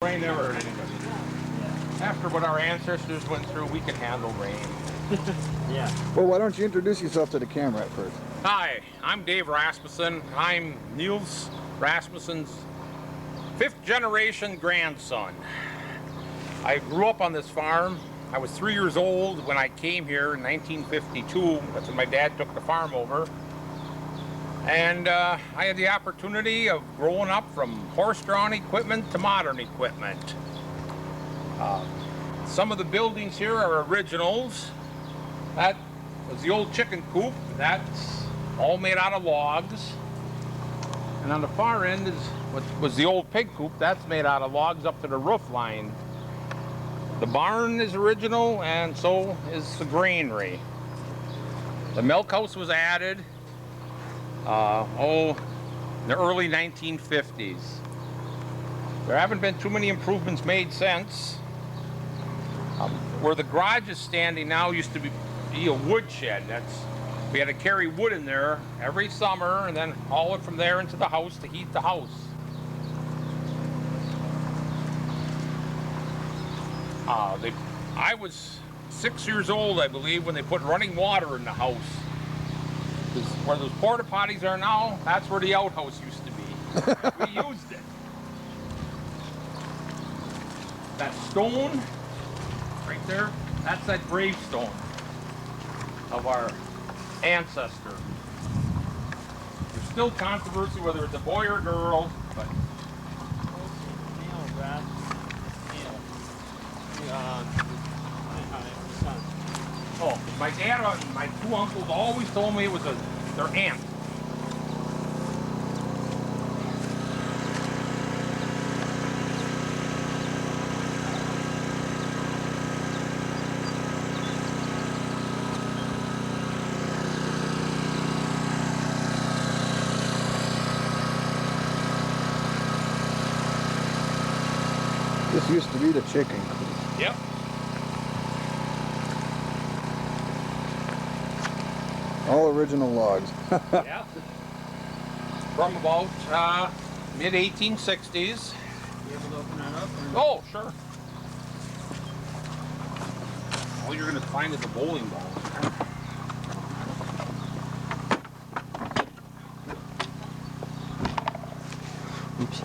Rain never hurt anybody. After what our ancestors went through, we can handle rain. Yeah. Well, why don't you introduce yourself to the camera at first? Hi, I'm Dave Rasmussen. I'm Niel Rasmussen's 5th generation grandson. I grew up on this farm. I was 3 years old when I came here in 1952. That's when my dad took the farm over. And I had the opportunity of growing up from horse-drawn equipment to modern equipment. Some of the buildings here are originals. That was the old chicken coop. That's all made out of logs. And on the far end is what was the old pig coop. That's made out of logs up to the roof line. The barn is original, and so is the granary. The milk house was added in the early 1950s. There haven't been too many improvements made since. Where the garage is standing now used to be a wood shed. We had to carry wood in there every summer and then haul it from there into the house to heat the house. I was 6 years old, I believe, when they put running water in the house. Where those porta potties are now, that's where the outhouse used to be. We used it. That stone right there, that's that gravestone of our ancestor. There's still controversy whether it's a boy or girl, but oh, my dad and my two uncles always told me it was their aunt. This used to be the chicken coop. Yep. All original logs. Yeah. From about mid-1860s. You able to open that up? Oh, sure. All you're going to find is a bowling ball. Oops.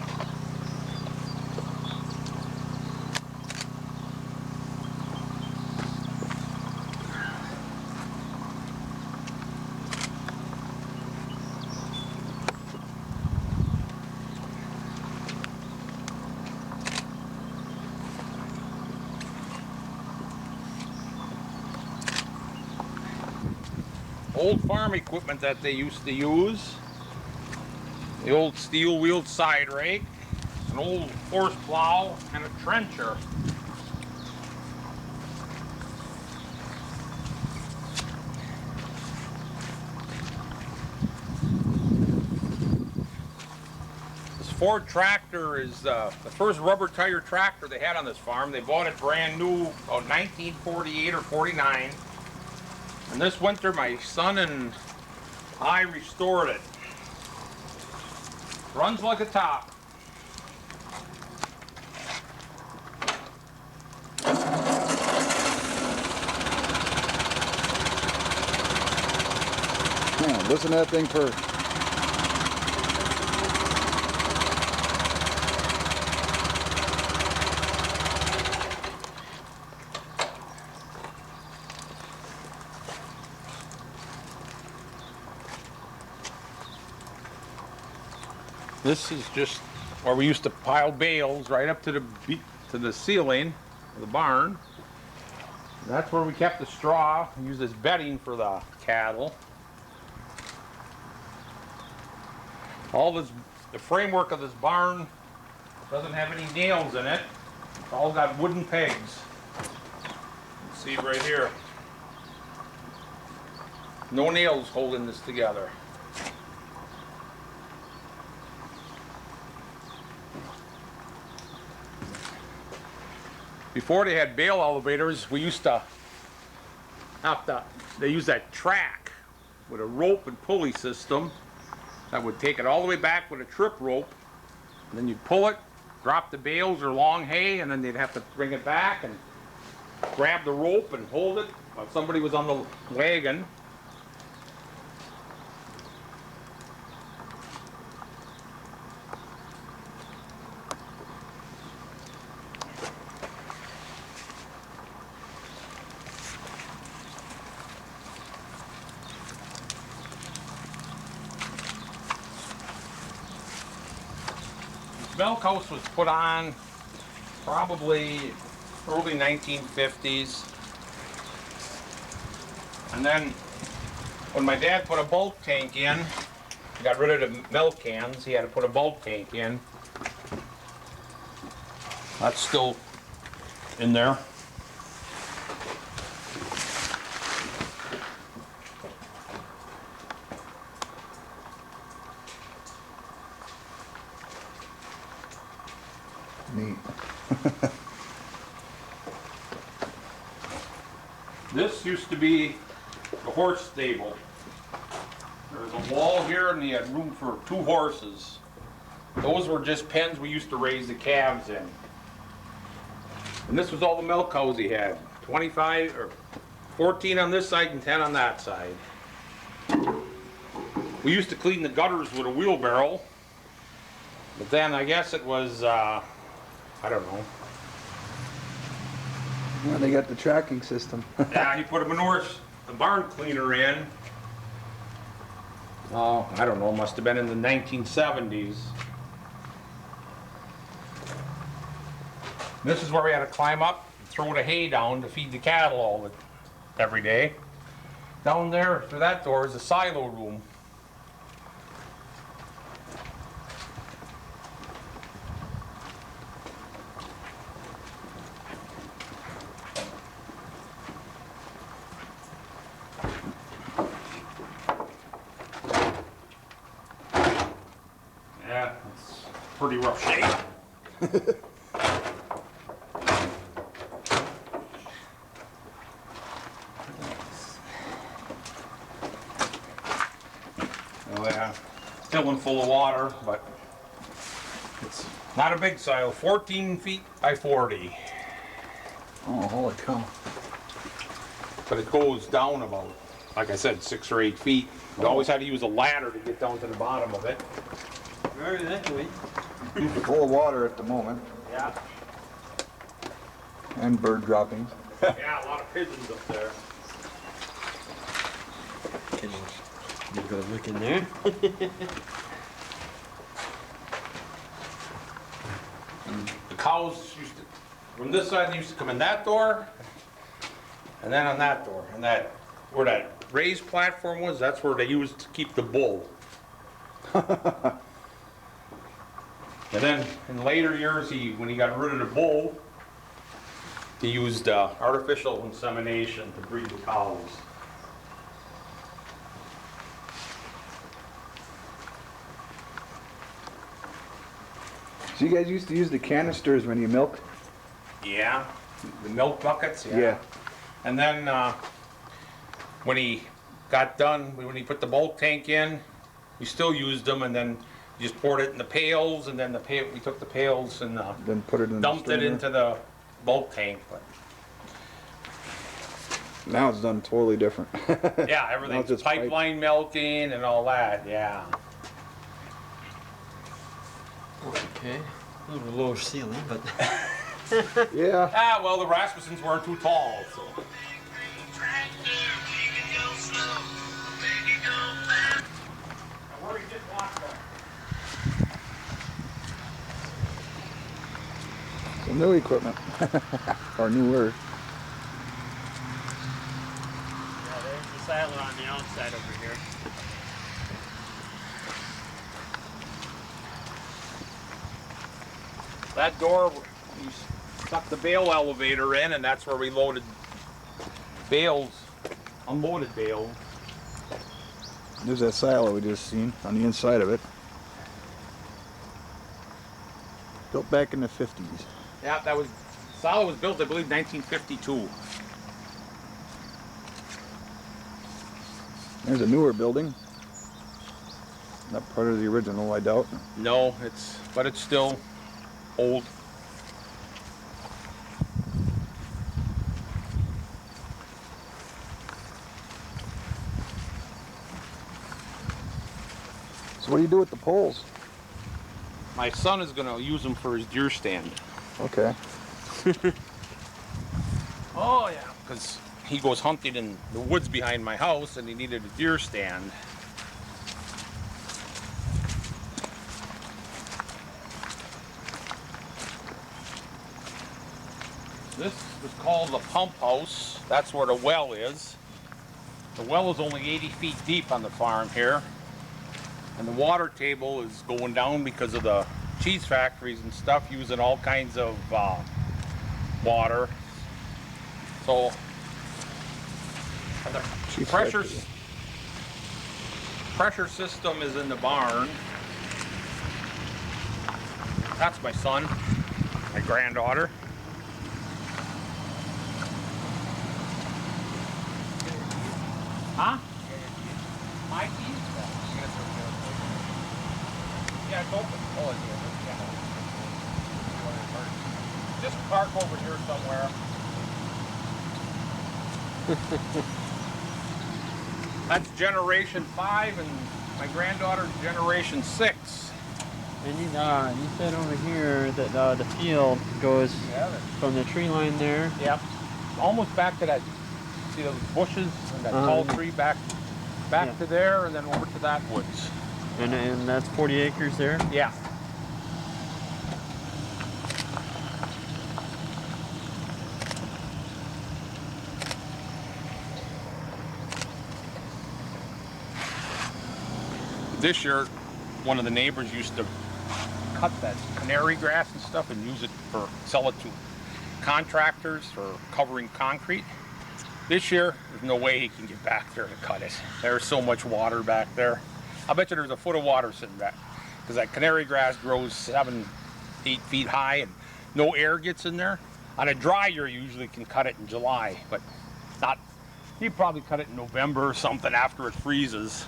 Old farm equipment that they used to use. The old steel-wheeled side rake, an old horse plow, and a trencher. This Ford tractor is the first rubber tire tractor they had on this farm. They bought it brand new about 1948 or 49. And this winter, my son and I restored it. Runs like a top. Yeah, listen to that thing first. This is just where we used to pile bales right up to the ceiling of the barn. That's where we kept the straw. We used as bedding for the cattle. The framework of this barn doesn't have any nails in it. It's all got wooden pegs. You can see right here. No nails holding this together. Before they had bale elevators, we used to they used that track with a rope and pulley system that would take it all the way back with a trip rope. And then you'd pull it, drop the bales or long hay, and then they'd have to bring it back and grab the rope and hold it while somebody was on the wagon. Milk house was put on probably early 1950s. And then when my dad put a bulk tank in, he got rid of the milk cans, he had to put a bulk tank in. That's still in there. Neat. This used to be the horse stable. There was a wall here and he had room for 2 horses. Those were just pens we used to raise the calves in. And this was all the milk cows he had. 25 or 14 on this side and 10 on that side. We used to clean the gutters with a wheelbarrow. But then I guess it was, I don't know. Well, they got the tracking system. Yeah, he put the barn cleaner in. Oh, I don't know, must have been in the 1970s. This is where we had to climb up and throw the hay down to feed the cattle every day. Down there, through that door, is the silo room. Yeah, it's pretty rough shape. Oh yeah, filling full of water, but it's not a big silo, 14 feet by 40. Oh, holy cow. But it goes down about, like I said, 6 or 8 feet. We always had to use a ladder to get down to the bottom of it. Very likely. Full of water at the moment. Yeah. And bird droppings. Yeah, a lot of pigeons up there. Can you go look in there? The cows used to, from this side, they used to come in that door, and then on that door. And that, where that raised platform was, that's where they used to keep the bull. And then in later years, when he got rid of the bull, he used artificial insemination to breed the cows. So you guys used to use the canisters when you milked? Yeah, the milk buckets, yeah. Yeah. And then when he got done, when he put the bulk tank in, we still used them, and then you just poured it in the pails, and then we took the pails and Then put it in dumped the it strainer? into the bulk tank. But Now it's done totally different. yeah, Now everything's it's just pipeline milking and all that, yeah. Okay. A little lower ceiling, but Yeah. Ah, well, the Rasmussens weren't too tall, so. Where he did walk though. Some new equipment. Or newer. yeah, there's the silo on the outside over here. That door, you stuck the bale elevator in, and that's where we loaded bales, unloaded bales. There's that silo we just seen on the inside of it. Built back in the 50s. Yeah, silo was built, I believe, 1952. There's a newer building. Not part of the original, I doubt. No, but it's still old. So what do you do with the poles? My son is gonna use them for his deer stand. Okay. Oh yeah. Because he goes hunting in the woods behind my house and he needed a deer stand. This is called the pump house. That's where the well is. The well is only 80 feet deep on the farm here. And the water table is going down because of the cheese factories and stuff using all kinds of water. So and the Cheese pressure factory. system is in the barn. That's my son, my granddaughter. Huh? My keys? Yeah, it's open. Oh, yeah. Just park over here somewhere. That's generation 5 and my granddaughter's generation 6. And you said over here that the field goes from the tree line there. Yep. Almost back to that, see those bushes and that tall tree back to there and then over to that woods. And that's 40 acres there? Yeah. This year, one of the neighbors used to cut that canary grass and stuff and use it sell it to contractors for covering concrete. This year, there's no way he can get back there to cut it. There's so much water back there. I bet you there's a foot of water sitting back because that canary grass grows 7-8 feet high and no air gets in there. On a dry year, you usually can cut it in July, but not. You probably cut it in November or something after it freezes.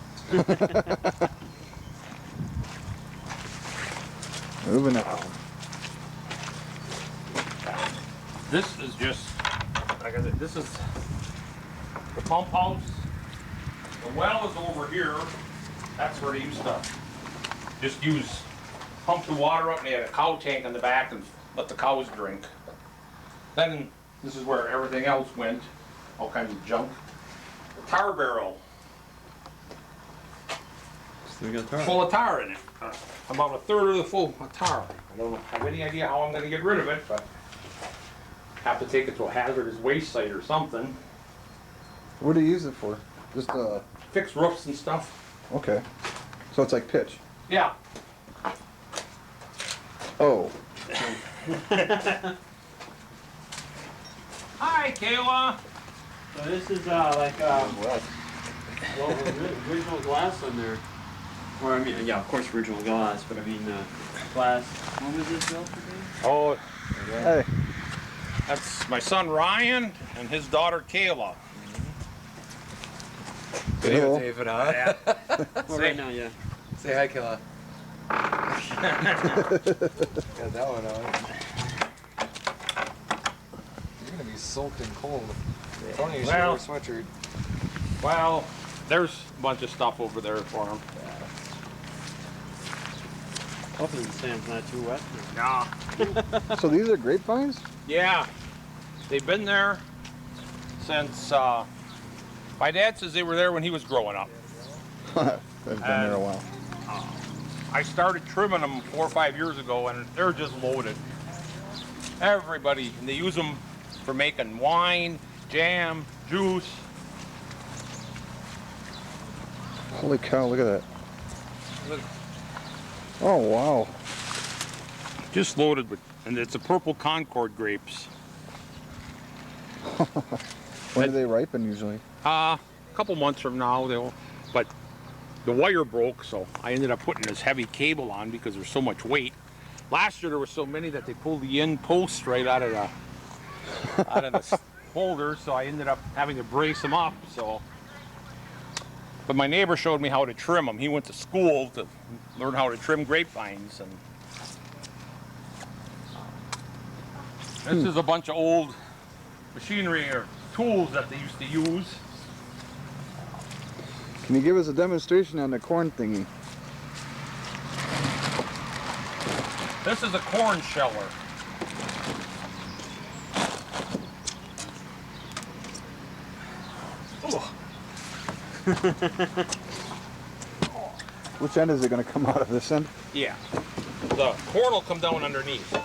Moving on. This is just, like I said, this is the pump house. The well is over here. That's where they used to just pump the water up and they had a cow tank in the back and let the cows drink. Then this is where everything else went, all kinds of junk. The tar barrel, So we got tar. full of tar in it. About a third of the full of tar. I don't have any idea how I'm going to get rid of it, but have to take it to a hazardous waste site or something. What do you use it for? Just Fix roofs and stuff. okay. So it's like pitch. Yeah. Oh. Hi, Kayla. So this is original glass on there. Or I mean, yeah, of course original glass, but I mean glass. When was this built today? Oh, Hey. that's my son Ryan and his daughter Kayla. Hello. David, huh? Well, right now, yeah. Say hi, Killa. Got that one on. You're gonna be soaked in cold. Tony, you should wear Well- a sweatshirt. Well, there's a bunch of stuff over there for him. Hopefully the sand's not too wet. Nah. So these are grapevines? Yeah. They've been there since, my dad says they were there when he was growing up. They've been there a while. I started trimming them 4 or 5 years ago and they're just loaded. Everybody, and they use them for making wine, jam, juice. Holy cow, look at that. Look. Oh, wow. Just loaded with, and it's a purple Concord grapes. When do they ripen usually? A couple months from now, but the wire broke, so I ended up putting this heavy cable on because there's so much weight. Last year there were so many that they pulled the end post right out of the holder, so I ended up having to brace them up. So, but my neighbor showed me how to trim them. He went to school to learn how to trim grapevines, and This is a bunch of old machinery or tools that they used to use. Can you give us a demonstration on the corn thingy? This is a corn sheller. Which end is it going to come out of? This end? Yeah. The corn will come down underneath.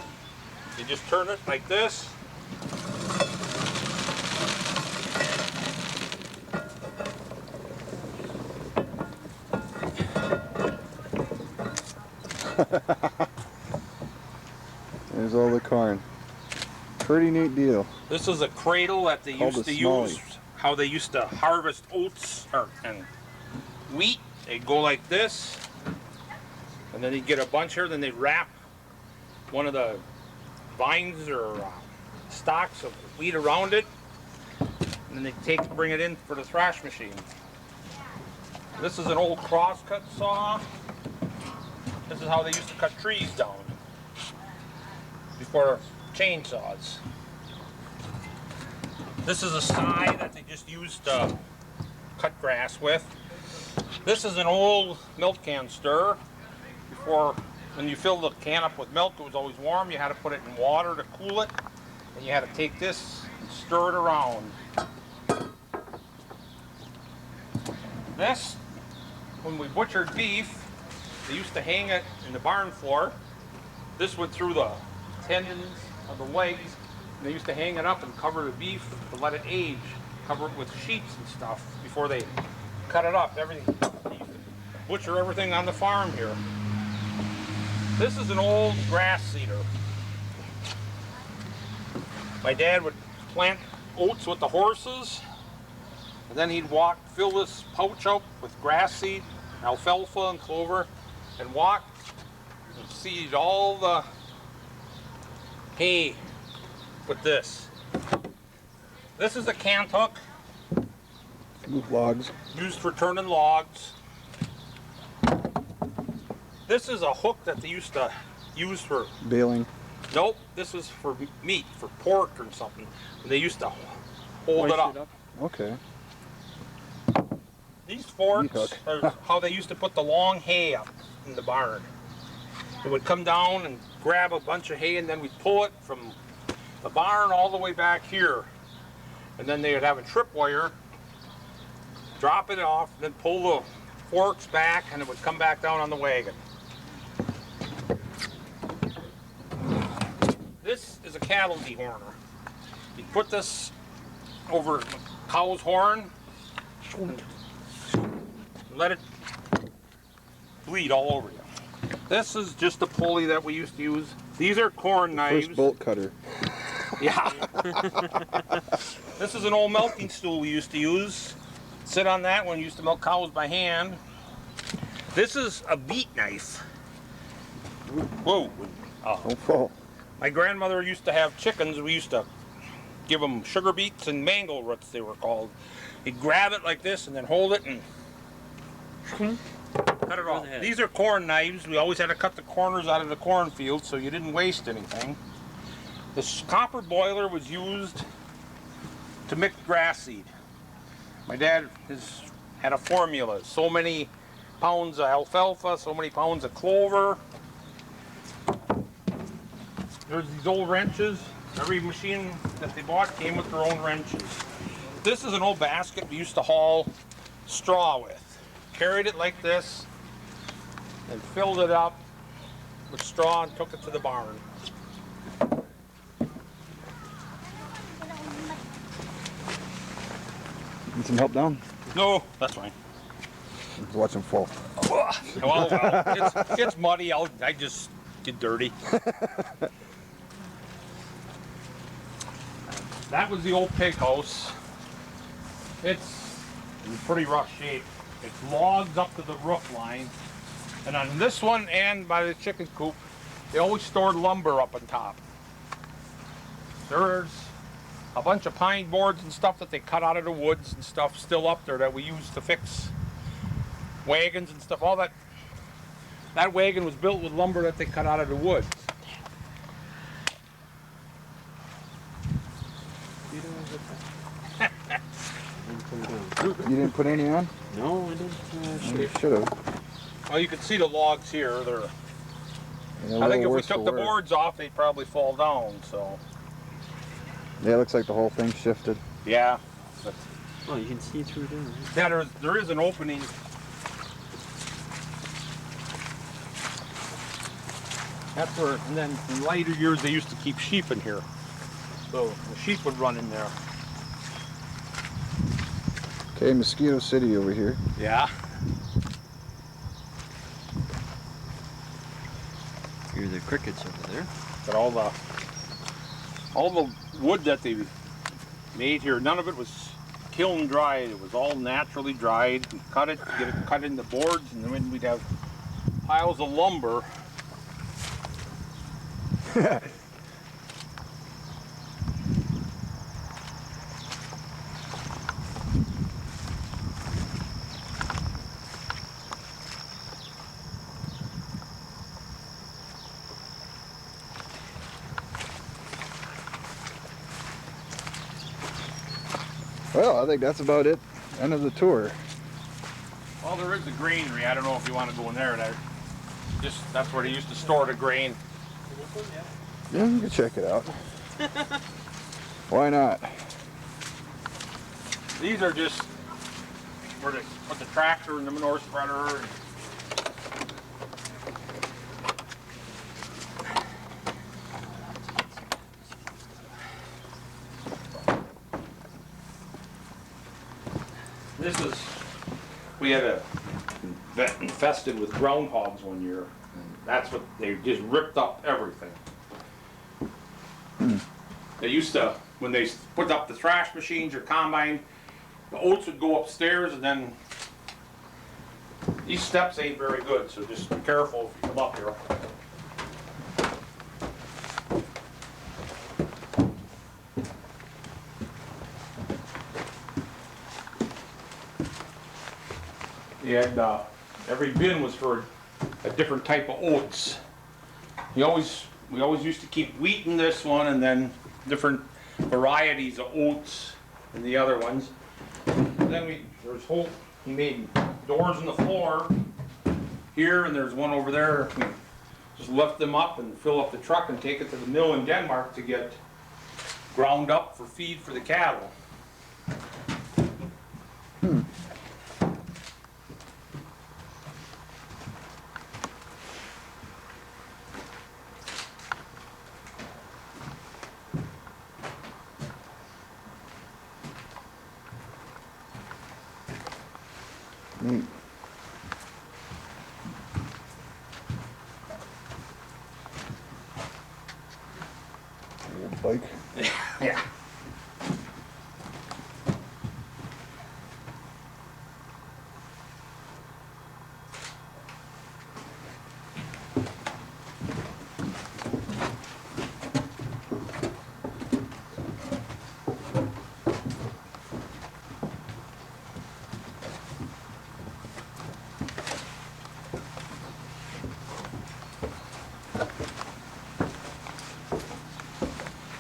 You just turn it like this. There's all the corn. Pretty neat deal. This is a cradle that they Called used a to smallie. use. How they used to harvest oats and wheat. They'd go like this, and then they'd get a bunch here. Then they'd wrap one of the vines or stalks of wheat around it, and then they'd bring it in for the thrash machine. This is an old crosscut saw. This is how they used to cut trees down before chainsaws. This is a scythe that they just used to cut grass with. This is an old milk can stir. Before, when you fill the can up with milk, it was always warm. You had to put it in water to cool it. And you had to take this and stir it around. This, when we butchered beef, they used to hang it in the barn floor. This went through the tendons of the legs. And they used to hang it up and cover the beef to let it age. Cover it with sheets and stuff before they cut it up. Everything. They used to butcher everything on the farm here. This is an old grass seeder. My dad would plant oats with the horses, and then he'd fill this pouch up with grass seed, alfalfa and clover, and walk and seed all the hay with this. This is a cant hook Move logs. used for turning logs. This is a hook that they used to use for, Baling. nope, this was for meat, for pork or something. They used to hold it up. Okay. These forks Neat hook. are how they used to put the long hay up in the barn. It would come down and grab a bunch of hay, and then we'd pull it from the barn all the way back here. And then they would have a tripwire, drop it off, and then pull the forks back, and it would come back down on the wagon. This is a cattle dehorner. You put this over a cow's horn, and let it bleed all over you. This is just a pulley that we used to use. These are corn knives. First bolt cutter. Yeah. This is an old milking stool we used to use. Sit on that when we used to milk cows by hand. This is a beet knife. Whoa. Don't fall. My grandmother used to have chickens. We used to give them sugar beets and mango roots, they were called. You'd grab it like this and then hold it and cut it off. These are corn knives. We always had to cut the corners out of the cornfield so you didn't waste anything. This copper boiler was used to mix grass seed. My dad had a formula. So many pounds of alfalfa, so many pounds of clover. There's these old wrenches. Every machine that they bought came with their own wrenches. This is an old basket we used to haul straw with. Carried it like this and filled it up with straw and took it to the barn. Need some help down? No, that's fine. Let's watch them fall. Well, it's muddy. I just get dirty. That was the old pig house. It's in pretty rough shape. It's logs up to the roof line. And on this one and by the chicken coop, they always stored lumber up on top. There's a bunch of pine boards and stuff that they cut out of the woods and stuff still up there that we used to fix wagons and stuff. All that wagon was built with lumber that they cut out of the woods. mosquitoes? Didn't put it down. You didn't put any on? No, I didn't. You should have. Well, you can see the logs here. They're. Yeah, I think if we took the boards off, they'd probably fall down. So. Yeah, it looks like the whole thing shifted. Yeah. But, Oh, you can see through there. yeah, there is an opening. That's where, and then in later years they used to keep sheep in here. So the sheep would run in there. Okay, Mosquito City over here. Yeah. Hear the crickets over there. But all the wood that they made here, none of it was kiln dried. It was all naturally dried. We cut it, get it cut into boards, and then we'd have piles of lumber. Well, I think that's about it. End of the tour. Well, there is a granary. I don't know if you want to go in there. That's where they used to store the grain. Yeah, you can check it out. Why not? These are just where they put the tractor and the manure spreader. This is, we had a vet infested with groundhogs one year. And that's what, they just ripped up everything. They used to, when they put up the thrash machines or combine, the oats would go upstairs, and then these steps ain't very good, so just be careful if you come up here. He had, every bin was for a different type of oats. We always used to keep wheat in this one, and then different varieties of oats in the other ones. And then he made doors in the floor here, and there's one over there. We just lift them up and fill up the truck and take it to the mill in Denmark to get ground up for feed for the cattle. Neat. Old bike. Yeah.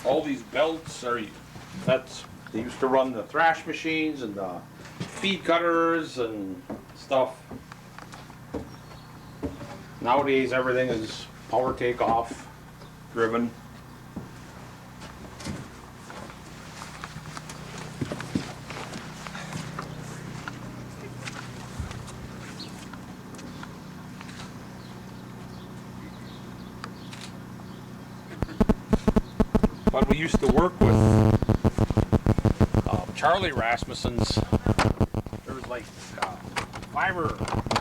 All these belts are, they used to run the thrash machines and the feed cutters and stuff. Nowadays everything is power takeoff driven. But we used to work with Charlie Rasmussen's. There was like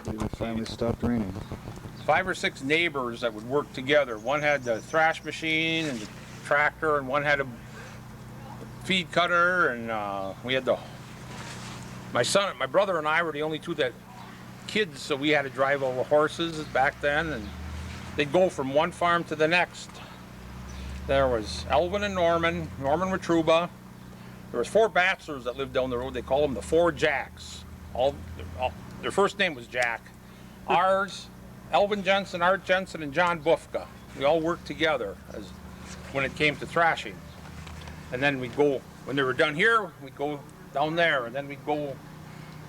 It finally stopped raining. 5 or 6 neighbors that would work together. One had the thrash machine and the tractor, and one had a feed cutter, and we had my brother and I were the only two that kids, so we had to drive over horses back then, and they'd go from one farm to the next. There was Elvin and Norman Retruba. There was 4 bachelors that lived down the road. They call them the 4 Jacks. Their first name was Jack. Ours, Elvin Jensen, Art Jensen, and John Bufka. We all worked together when it came to thrashing. And then we'd go, when they were done here, we'd go down there, and then we'd go,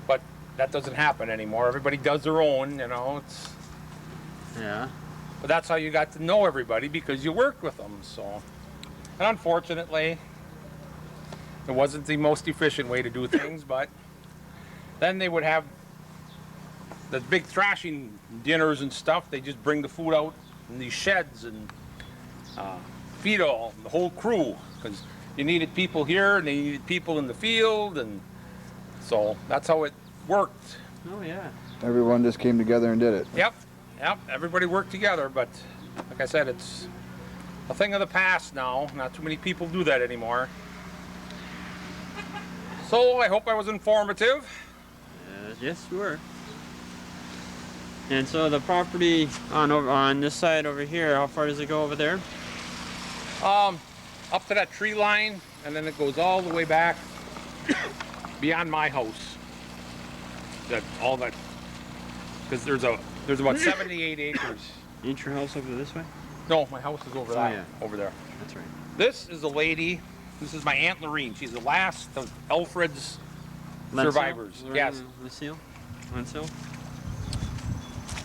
but that doesn't happen anymore. Everybody does their own, you know, it's, Yeah. but that's how you got to know everybody, because you worked with them, so. And unfortunately, it wasn't the most efficient way to do things, but then they would have the big thrashing dinners and stuff. They just bring the food out in these sheds and feed all the whole crew, because you needed people here and they needed people in the field, and so that's how it worked. Oh yeah. Everyone just came together and did it. Yep, everybody worked together, but like I said, it's a thing of the past now. Not too many people do that anymore. So I hope I was informative. Yes, you were. And so the property on this side over here, how far does it go over there? Up to that tree line, and then it goes all the way back beyond my house. All that, because there's about 78 acres. Ain't your house over this way? No, my house is over Oh, there. yeah. Over there. That's right. This is a lady. This is my Aunt Lorene. She's the last of Alfred's survivors. Yes. Lucille? Lucille?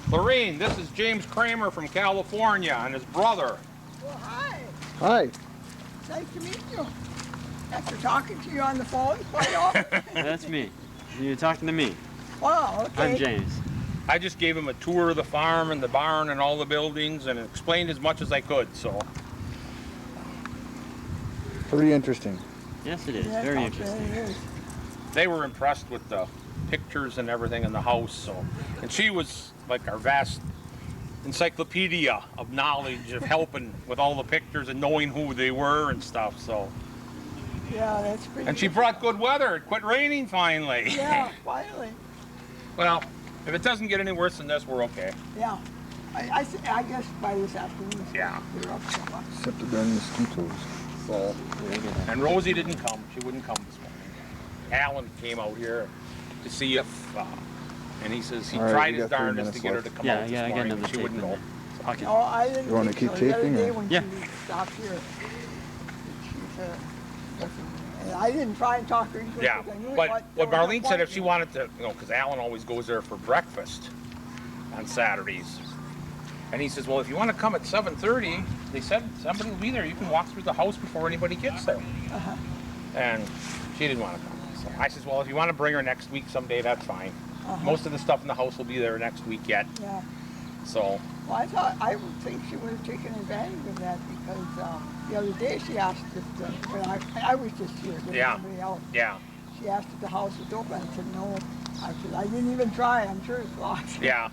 Lorene, this is James Kramer from California and his brother. Well, hi. Hi. Nice to meet you. After talking to you on the phone quite often. That's me. You're talking to me. Wow, okay. I'm James. I just gave him a tour of the farm and the barn and all the buildings and explained as much as I could, so. Pretty interesting. Yes, it is. Yes, Very I'll interesting. say it is. They were impressed with the pictures and everything in the house, so. And she was like our vast encyclopedia of knowledge of helping with all the pictures and knowing who they were and stuff, so. Yeah, that's pretty And she brought good weather. It quit raining finally. Yeah, finally. Well, if it doesn't get any worse than this, we're okay. Yeah. I guess by this afternoon, Yeah. you're up so much. Except the darn mosquitoes. So, and Rosie didn't come. She wouldn't come this morning. Alan came out here to see if, and he says he All right, tried you his got 3 darndest to minutes get her to left. come Yeah, out yeah, I this got morning, another but she tape wouldn't in go. there. Pocket. No, I didn't You wanna think keep so. The other taping, day or- when Yeah. she stopped here, she's, and I didn't try and talk her into it. Yeah, 'cause I knew but there what was no Marlene said, point if she in it. wanted to, you know, because Alan always goes there for breakfast on Saturdays. And he says, well, if you want to come at 7:30, they said somebody will be there. You can walk through the house before anybody gets there. Uh-huh. And she didn't want to come. So I says, well, if you want to bring her next week someday, that's fine. Uh-huh. Most of the stuff in the house will be there next week yet. Yeah. So, Well, I would think she would have taken advantage of that because the other day she asked if, when I was just here, there was Yeah. somebody else. yeah, She asked if the house was open. I said no. I said I didn't even try. I'm sure it's locked. yeah.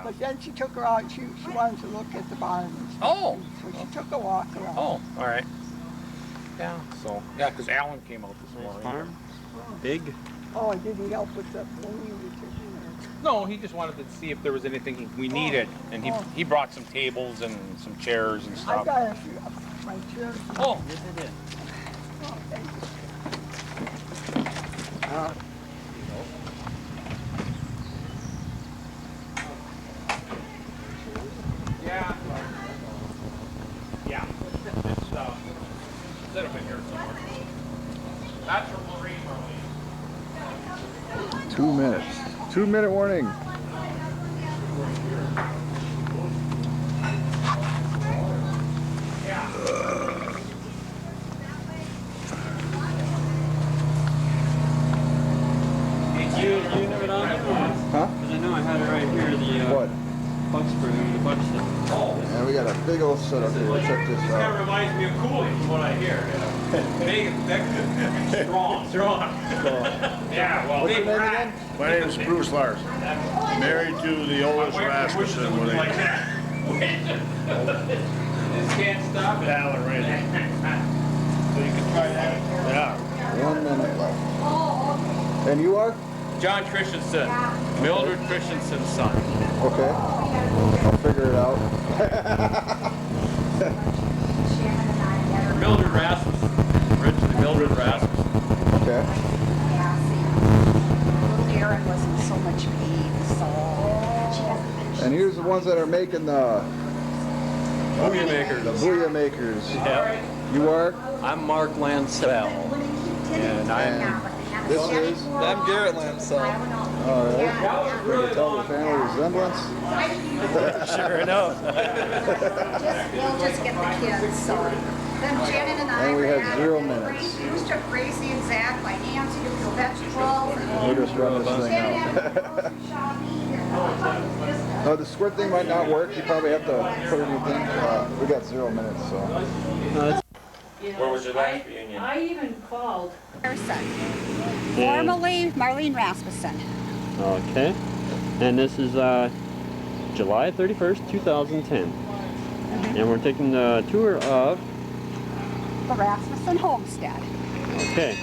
But then she took her out. She wanted to look at the barn and stuff. Oh. So she took a walk around. Oh, all right. Yeah, so, yeah, because Alan came out this Nice morning. farm. Big. Oh, did he help with the pony? No, he just wanted to see if there was anything we needed. And he brought some tables and some chairs and I stuff. got a few my chairs. Oh, Yes, I did. Oh, thank you. yeah. Yeah. It's, set up in here somewhere. That's from Lorraine, Marlene. 2 minutes. 2-minute warning. You have it on? Huh? Because I know I had it right here, the What? bug spray, the bug stuff. And we got a big old setup here. Check this Kind of out. reminds me of Cooley from what I hear. Big and thick. Strong. Yeah, well, What's your big name rat. again? My name is Bruce Larson. Married to the oldest Rasmussen when Like they that. This can't stop it. Alan ran it. So you can try that. Yeah. 1 minute left. And you are? John Christensen, Mildred Christensen's son. Okay. I'll figure it out. Mildred Rasmussen. Originally Mildred Rasmussen. Okay. Yeah, see, little Erin was in so much pain, so she hasn't been. And here's the ones that are making the Boogie makers. booyah makers. Yeah. You are? I'm Mark Lancel. And This is? I'm Garrett Lancel. All right. Can you tell the family resemblance? Sure enough. We'll just get the kids, so. Then Janet and I. And we were had at 0 it. minutes. We used to Gracie and Zach, like Nancy, to peel vegetables. We'll just run this thing Janet out. had to go shopping. No, the squirt thing might not work. You probably have to put anything. We got 0 minutes, so. Where was your last reunion? I even called. Her son. Formerly Marlene Rasmussen. Okay. And this is July 31st, 2010. And we're taking the tour of... The Rasmussen homestead. Okay.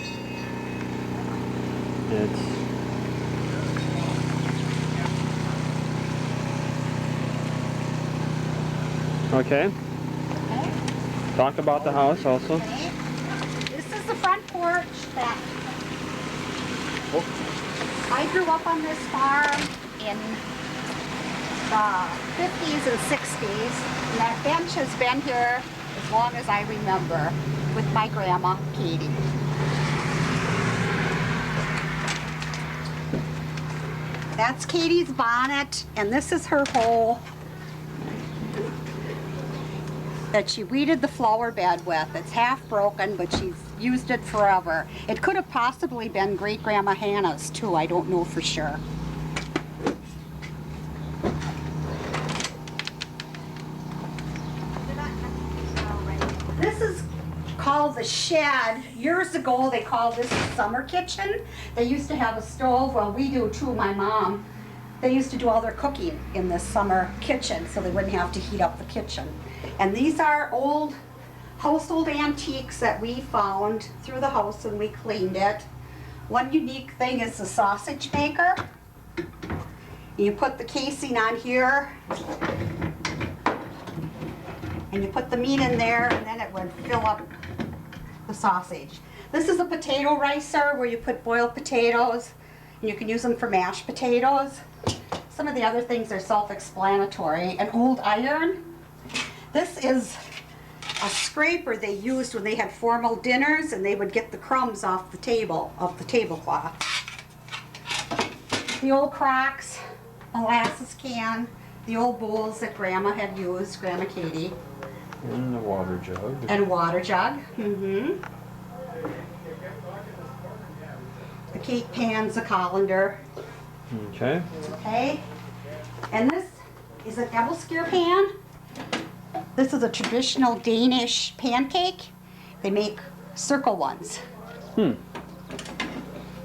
It's... Okay. Talk about the house also. Okay. This is the front porch that I grew up on this farm in the 50s and 60s. And that bench has been here as long as I remember with my grandma, Katie. That's Katie's bonnet, and this is her hole that she weeded the flower bed with. It's half broken, but she's used it forever. It could have possibly been great-grandma Hannah's too, I don't know for sure. This is called the shed. Years ago, they called this the summer kitchen. They used to have a stove, well, we do too, my mom. They used to do all their cooking in this summer kitchen, so they wouldn't have to heat up the kitchen. And these are old household antiques that we found through the house and we cleaned it. One unique thing is the sausage maker. You put the casing on here, and you put the meat in there, and then it would fill up the sausage. This is a potato ricer where you put boiled potatoes, and you can use them for mashed potatoes. Some of the other things are self-explanatory. An old iron. This is a scraper they used when they had formal dinners, and they would get the crumbs off the table, off the tablecloth. The old Crocs, molasses can, the old bowls that Grandma had used, Grandma Katie. And the water jug. And a water jug. Mm-hmm. The cake pan's a colander. Okay. Okay. And this is an Ebelskier pan. This is a traditional Danish pancake. They make circle ones. And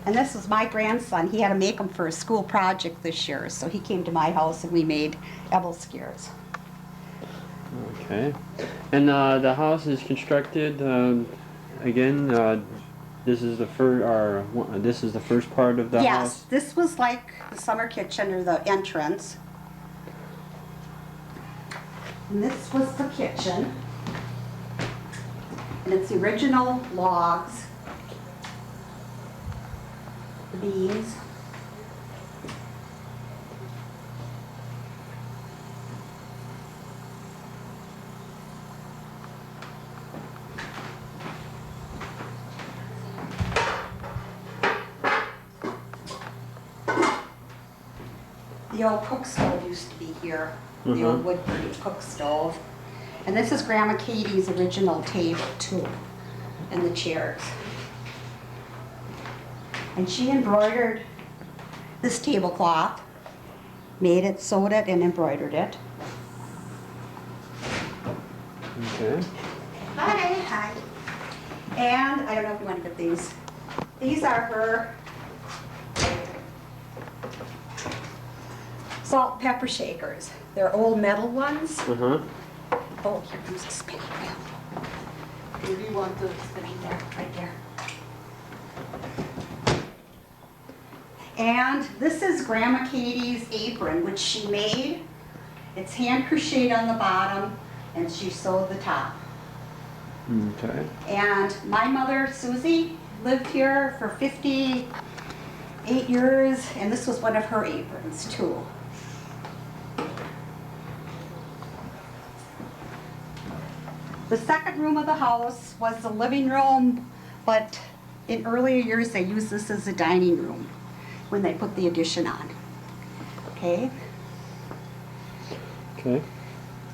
this was my grandson. He had to make them for a school project this year, so he came to my house and we made Ebelskiers. Okay. And the house is constructed again. This is the first. This is the first part of the Yes, house. this was like the summer kitchen or the entrance. And this was the kitchen. And it's the original logs, the beams. The old cook stove used to be here, the old wood-burning cook stove. And this is Grandma Katie's original table too, and the chairs. And she embroidered this tablecloth, made it, sewed it, and embroidered it. Okay. Hi. Hi. And I don't know if you want to get these. These are her salt and pepper shakers. They're old metal ones. Uh-huh. Oh, here comes the spinning wheel. Where do you want the spinning there? Right there. And this is Grandma Katie's apron, which she made. It's hand crocheted on the bottom, and she sewed the top. Okay. And my mother, Susie, lived here for 58 years, and this was one of her aprons, too. The second room of the house was the living room, but in earlier years they used this as a dining room when they put the addition on. Okay? Okay.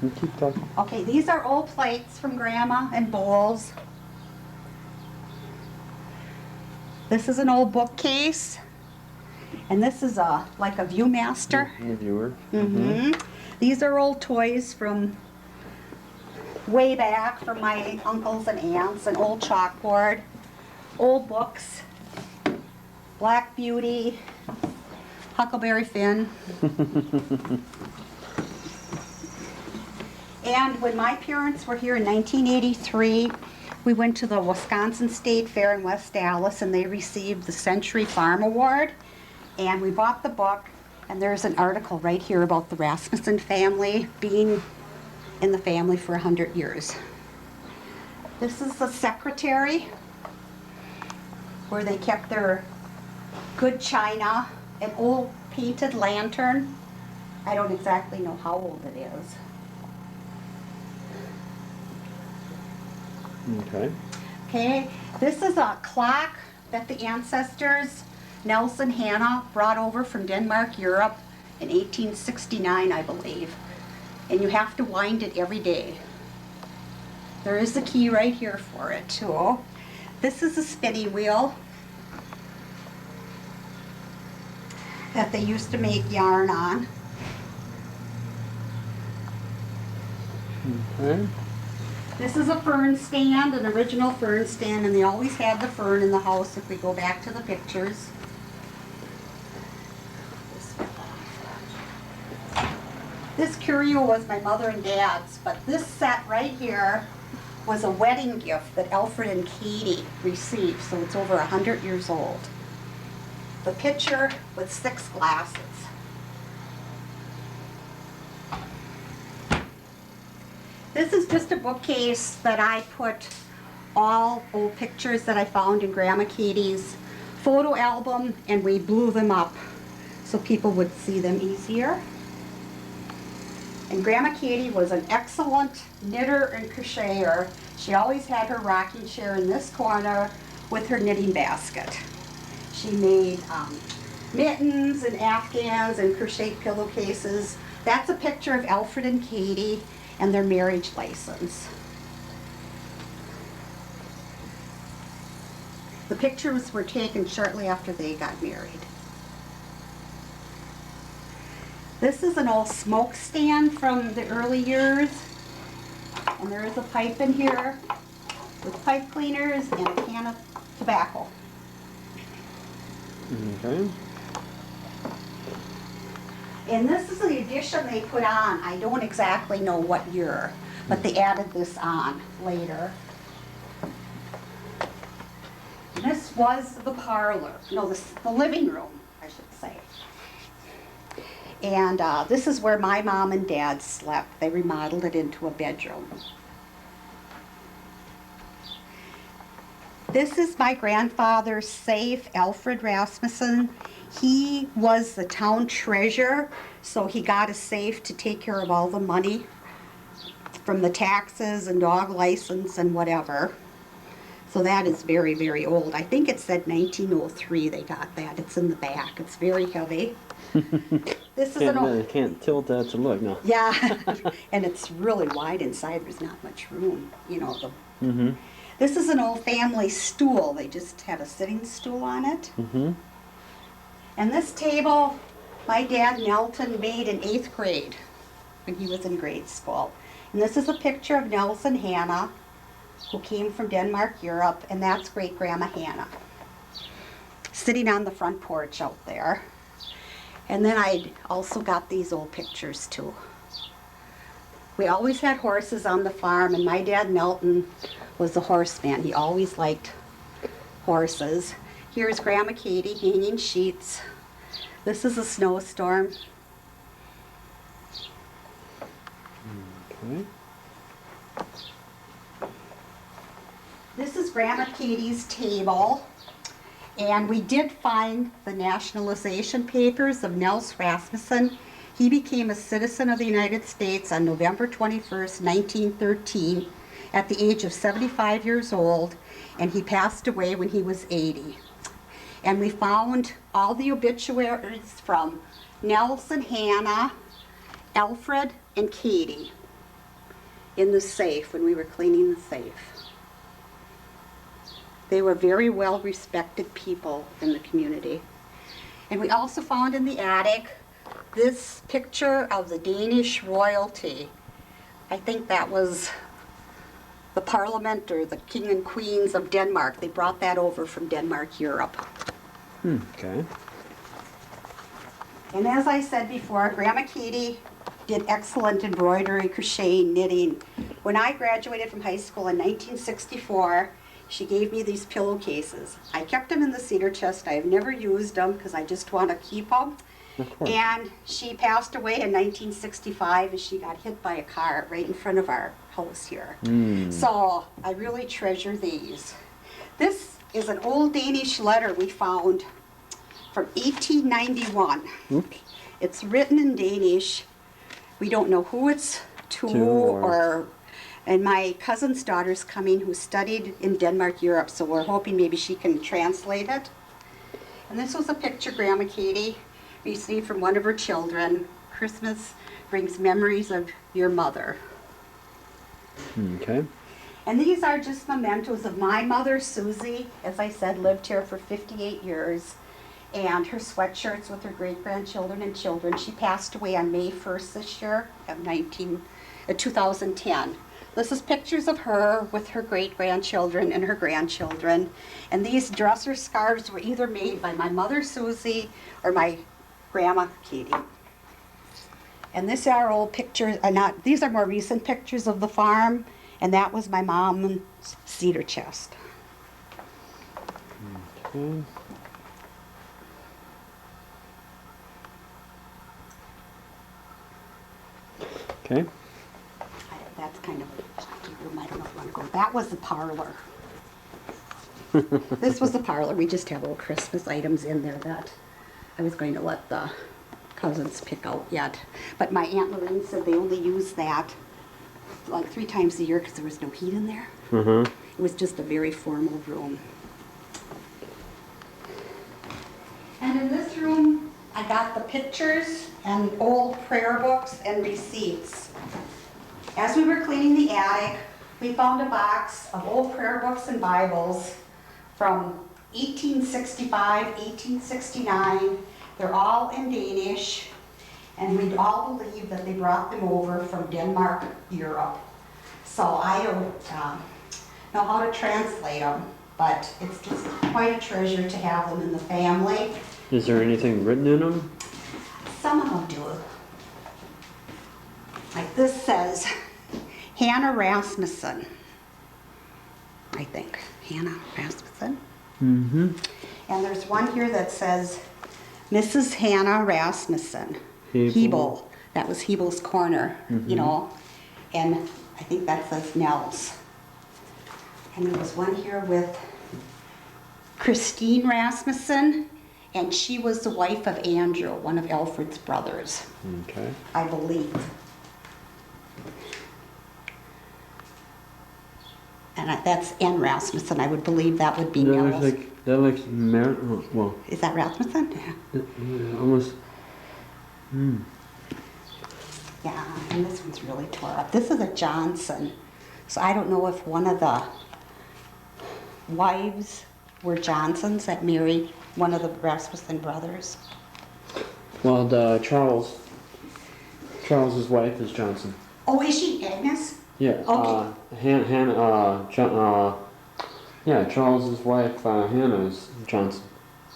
You keep talking. Okay, these are old plates from Grandma and bowls. This is an old bookcase. And this is like a Viewmaster. The viewer. These are old toys from way back from my uncles and aunts, an old chalkboard, old books, Black Beauty, Huckleberry Finn. And when my parents were here in 1983, we went to the Wisconsin State Fair in West Dallas and they received the Century Farm Award. And we bought the book, and there's an article right here about the Rasmussen family being in the family for 100 years. This is the secretary where they kept their good china, an old painted lantern. I don't exactly know how old it is. Okay. Okay, this is a clock that the ancestors, Nelson Hannah, brought over from Denmark, Europe in 1869, I believe. And you have to wind it every day. There is a key right here for it too. This is a spinning wheel that they used to make yarn on. Okay. This is a fern stand, an original fern stand, and they always had the fern in the house if we go back to the pictures. This curio was my mother and dad's, but this set right here was a wedding gift that Alfred and Katie received, so it's over 100 years old. The pitcher with 6 glasses. This is just a bookcase that I put all old pictures that I found in Grandma Katie's photo album, and we blew them up so people would see them easier. And Grandma Katie was an excellent knitter and crocheter. She always had her rocking chair in this corner with her knitting basket. She made mittens and afghans and crochet pillowcases. That's a picture of Alfred and Katie and their marriage license. The pictures were taken shortly after they got married. This is an old smoke stand from the early years, and there is a pipe in here with pipe cleaners and a can of tobacco. Okay. And this is the addition they put on. I don't exactly know what year, but they added this on later. And this was the parlor, no, the living room, I should say. And this is where my mom and dad slept. They remodeled it into a bedroom. This is my grandfather's safe, Alfred Rasmussen. He was the town treasurer, so he got a safe to take care of all the money from the taxes and dog license and whatever. So that is very, very old. I think it said 1903 they got that. It's in the back. It's very heavy. This is an old... Can't tilt that to look, no. Yeah, and it's really wide inside. There's not much room, you know. This is an old family stool. They just had a sitting stool on it. And this table, my dad Nelton made in 8th grade when he was in grade school. And this is a picture of Nelson Hannah, who came from Denmark, Europe, and that's great-grandma Hannah, sitting on the front porch out there. And then I also got these old pictures too. We always had horses on the farm, and my dad Nelton was a horseman. He always liked horses. Here's Grandma Katie hanging sheets. This is a snowstorm. Okay. This is Grandma Katie's table. And we did find the nationalization papers of Niels Rasmussen. He became a citizen of the United States on November 21st, 1913. at the age of 75 years old, and he passed away when he was 80. And we found all the obituaries from Nelson, Hannah, Alfred, and Katie in the safe when we were cleaning the safe. They were very well respected people in the community. And we also found in the attic this picture of the Danish royalty. I think that was the Parliament or the King and Queens of Denmark. They brought that over from Denmark, Europe. Okay. And as I said before, Grandma Katie did excellent embroidery, crocheting, knitting. When I graduated from high school in 1964, she gave me these pillowcases. I kept them in the cedar chest. I have never used them because I just want to keep them. Of course. And she passed away in 1965 as she got hit by a car right in front of our house here. So I really treasure these. This is an old Danish letter we found from 1891. Oops. It's written in Danish. We don't know who it's to or and my cousin's daughter's coming who studied in Denmark, Europe, so we're hoping maybe she can translate it. And this was a picture Grandma Katie received from one of her children. Christmas brings memories of your mother. Okay. And these are just mementos of my mother, Susie, as I said, lived here for 58 years. And her sweatshirts with her great-grandchildren and children. She passed away on May 1st this year of 2010. This is pictures of her with her great-grandchildren and her grandchildren. And these dresser scarves were either made by my mother, Susie, or my grandma, Katie. And these are old pictures, these are more recent pictures of the farm, and that was my mom's cedar chest. Okay. Okay. That's kind of a room. I don't know if you want to go. That was the parlor. This was the parlor. We just have old Christmas items in there that I was going to let the cousins pick out yet. But my Aunt Lorraine said they only use that like 3 times a year because there was no heat in there. It was just a very formal room. And in this room, I got the pictures and old prayer books and receipts. As we were cleaning the attic, we found a box of old prayer books and Bibles from 1865, 1869. They're all in Danish, and we all believe that they brought them over from Denmark, Europe. So I don't know how to translate them, but it's just quite a treasure to have them in the family. Is there anything written in them? Some of them do. Like this says, Hannah Rasmussen. I think, Hannah Rasmussen. And there's one here that says, Mrs. Hannah Rasmussen. Hebel. That was Hebel's Corner, you know. And I think that says Nels. And there was one here with Christine Rasmussen, and she was the wife of Andrew, one of Alfred's brothers. Okay. I believe. And that's N. Rasmussen. I would believe that would be Nels. That looks well. Is that Rasmussen? Yeah. Almost. Yeah, and this one's really tore up. This is a Johnson. So I don't know if one of the wives were Johnsons that married one of the Rasmussen brothers. Well, the Charles's wife is Johnson. Oh, is she Agnes? Yeah. Okay. Yeah, Charles's wife, Hannah, is Johnson.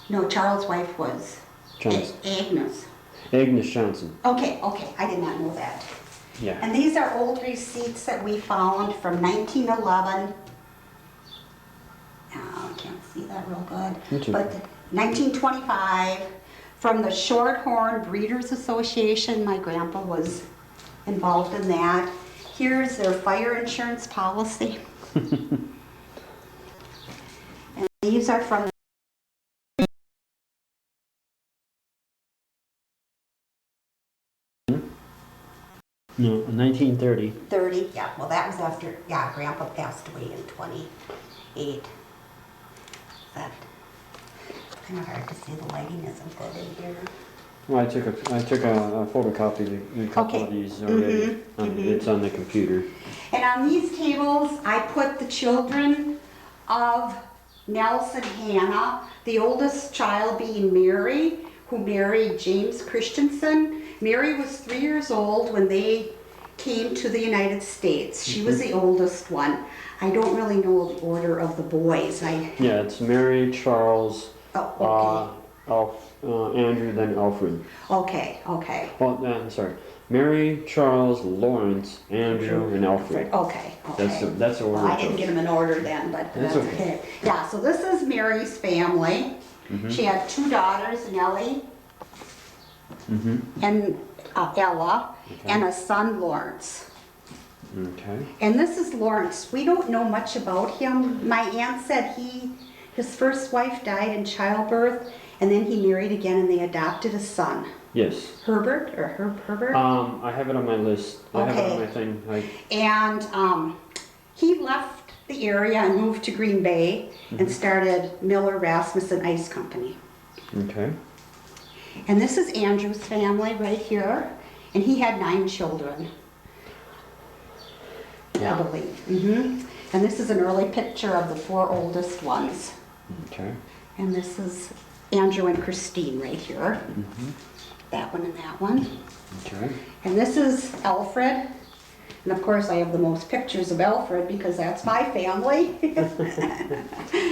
No, Charles' wife was Johnson. Agnes. Agnes Johnson. Okay, I did not know that. Yeah. And these are old receipts that we found from 1911. Oh, I can't see that real good. But 1925 from the Shorthorn Breeders Association. My grandpa was involved in that. Here's their fire insurance policy. And these are from No, 1930. 30, yeah, well, that was after, yeah, Grandpa passed away in 28. That, kind of hard to see, the lighting isn't good in here. Well, I took a photocopy of a couple Okay. of these already. It's on the computer. And on these tables, I put the children of Nelson Hannah, the oldest child being Mary, who married James Christensen. Mary was 3 years old when they came to the United States. She was the oldest one. I don't really know the order of the boys. Yeah, it's Mary, Charles, Oh, Andrew, then Alfred. okay. Okay. Well, I'm sorry. Mary, Charles, Lawrence, Andrew, and Alfred. Okay. That's the order. Well, I didn't get them in order then, but That's that's okay. okay. Yeah, so this is Mary's family. She had 2 daughters, Nellie and Ella, and a son, Lawrence. Okay. And this is Lawrence. We don't know much about him. My aunt said his first wife died in childbirth, and then he married again and they adopted a son. Yes. Herbert, or Herbert? I have it on my list. I have it Okay. on my thing. And he left the area and moved to Green Bay and started Miller Rasmussen Ice Company. Okay. And this is Andrew's family right here, and he had 9 children, I believe. And this is an early picture of the 4 oldest ones. Okay. And this is Andrew and Christine right here. That one and that one. Okay. And this is Alfred. And of course I have the most pictures of Alfred because that's my family.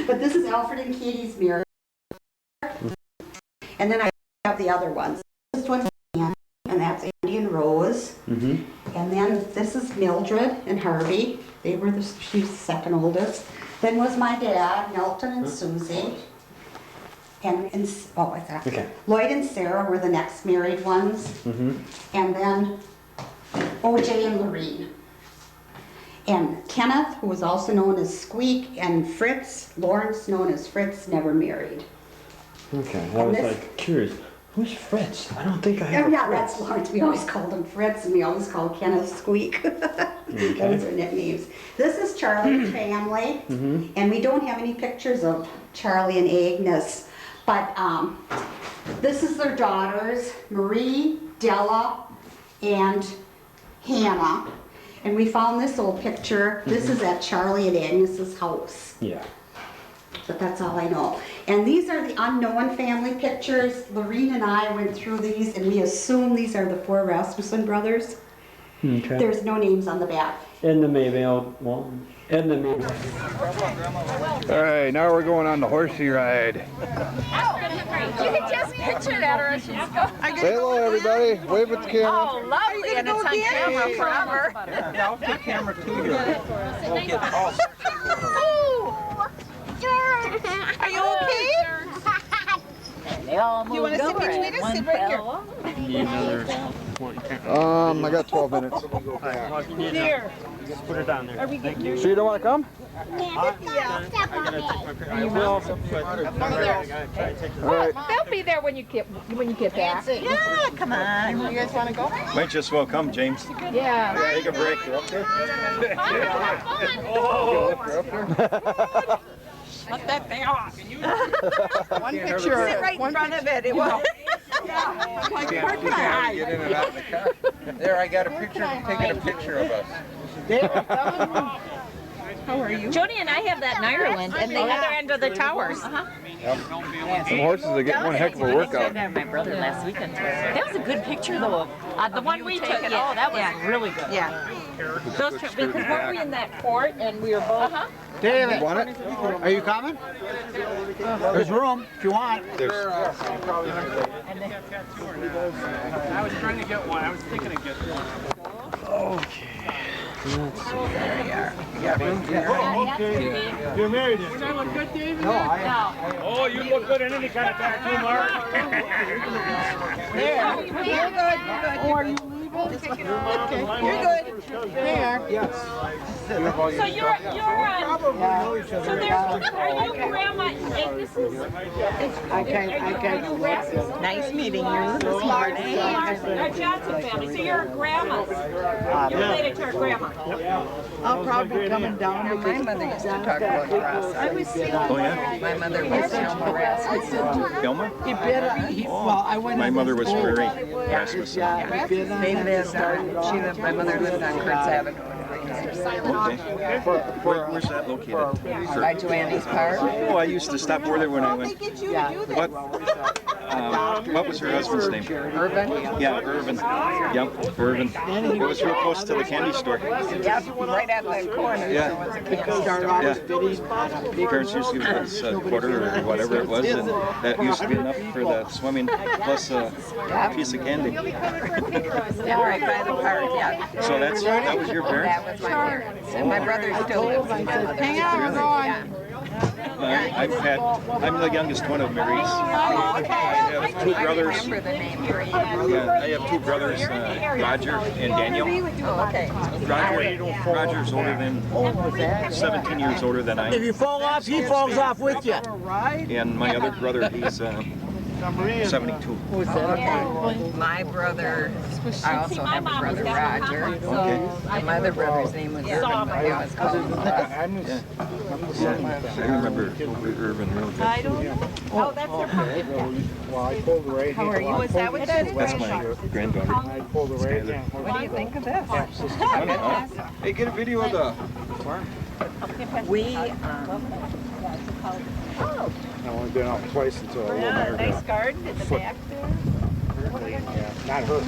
But this is Alfred and Katie's mirror. And then I have the other ones. This one's Andy, and that's Andy and Rose. And then this is Mildred and Harvey. She's the second oldest. Then was my dad, Milton and Susie. And Okay. Lloyd and Sarah were the next married ones. And then OJ and Lorene. And Kenneth, who was also known as Squeak, and Fritz, Lawrence, known as Fritz, never married. Okay. I was this- like curious. Who's Fritz? I don't think I Oh, have yeah, a that's Fritz. Lawrence. We always called him Fritz, and we always called Kenneth Squeak. Those are nicknames. This is Charlie's family, and we don't have any pictures of Charlie and Agnes, but this is their daughters, Marie, Della, and Hannah. And we found this old picture. This is at Charlie and Agnes's house. Yeah. But that's all I know. And these are the unknown family pictures. Lorene and I went through these, and we assume these are the 4 Rasmussen brothers. Okay. There's no names on the back. Edna Maybell. Well, Edna Maybell. All right, now we're going on the horsey ride. You can just picture that or she's going. Say hello, everybody. Wave at the camera. Oh, lovely, and it's on camera forever. Yeah, I'll take camera 2 here. We'll get all Are you okay? They all moved. You want to sit between us? Sit right here. I got 12 minutes. Here. Just put it down there. So you don't want to come? All right. They'll be there when you get back. Yeah, come on. You guys want to go? Might just well come, James. Yeah. Take a break. You up there? Let that thing off. One picture. Sit right in front of it. It was. Get in and out of the car. There, I got a picture, taking a picture of us. How are you? Jody and I have that in Ireland, and the other end of the towers. Some horses are getting one heck of a workout. My brother last weekend. That was a good picture, though. The one we took. Yeah. Oh, that was really good. Yeah. Those because weren't we in that court and we were both. David, are you coming? There's room if you want. I was trying to get one. I was thinking of getting one. Okay. You're married. Does I look good, David? No. Oh, you look good in any kind of tattoo, Mark. There. You're good. Oh, are you leaving? Okay. You're good. There. Yes. So you're so there's are you Grandma Agnes Nice meeting you this morning. Our Johnson family. So you're a grandma. You're related to our grandma. I'll probably be coming down. My mother used to talk about Ross. I was saying. Oh, yeah? My mother was Selma Rasmussen. Helma? My mother was Mary Rasmussen. They lived on, my mother lived on Kurtz Avenue. Okay. Where's that located? By Joanne's Park. Oh, I used to stop over there when I went. What was her husband's name? Irvin. Yeah, Irvin. Yep, Irvin. It was real close to the candy store. Yeah, right at the corner. Yeah. There was a candy store. Yeah. Parents used to give us a quarter or whatever it was, and that used to be enough for the swimming plus a piece of candy. Yeah, right by the park, yeah. So that was your parents? That was my parents. And my brother still lives with my mother. Hang on, we're going. I'm the youngest one of Mary's. Oh, okay. I have two brothers. I remember the name. Yeah, I have two brothers, Roger and Daniel. Oh, okay. Roger's older than 17 years older than I If am. you fall off, he falls off with you. And my other brother, he's 72. My brother, I also have a brother, Roger. Okay. And my other brother's name was Irvin, but it was called I remember Irvin real good. I don't know. Oh, that's their pumpkin patch. How are you? Was that what that is? That's my granddaughter. Skylar. What do you think of this? Hey, get a video of the We, I've only been out twice until a little Yeah, more. nice garden in the back there. Not her.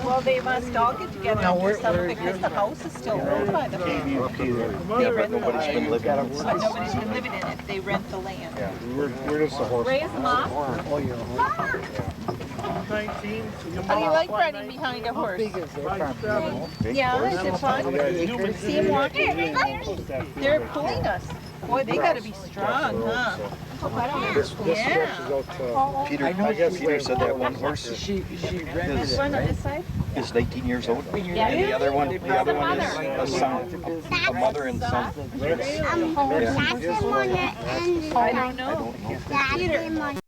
Well, they must all get together and do something because the house is still owned by the family. They rent the nobody's been land. living in it. But nobody's been living in it. They rent the land. Yeah, we're just a horse. Ray is the mom. How do you like riding behind a horse? Yeah, is it fun? See him walking? They're pulling us. Boy, they gotta be strong, huh? This stretches out to, Peter said that one horse This one on this side? is 19 years old. Yeah. And the other one is a son, a mother and son. I don't know. Yeah. Peter.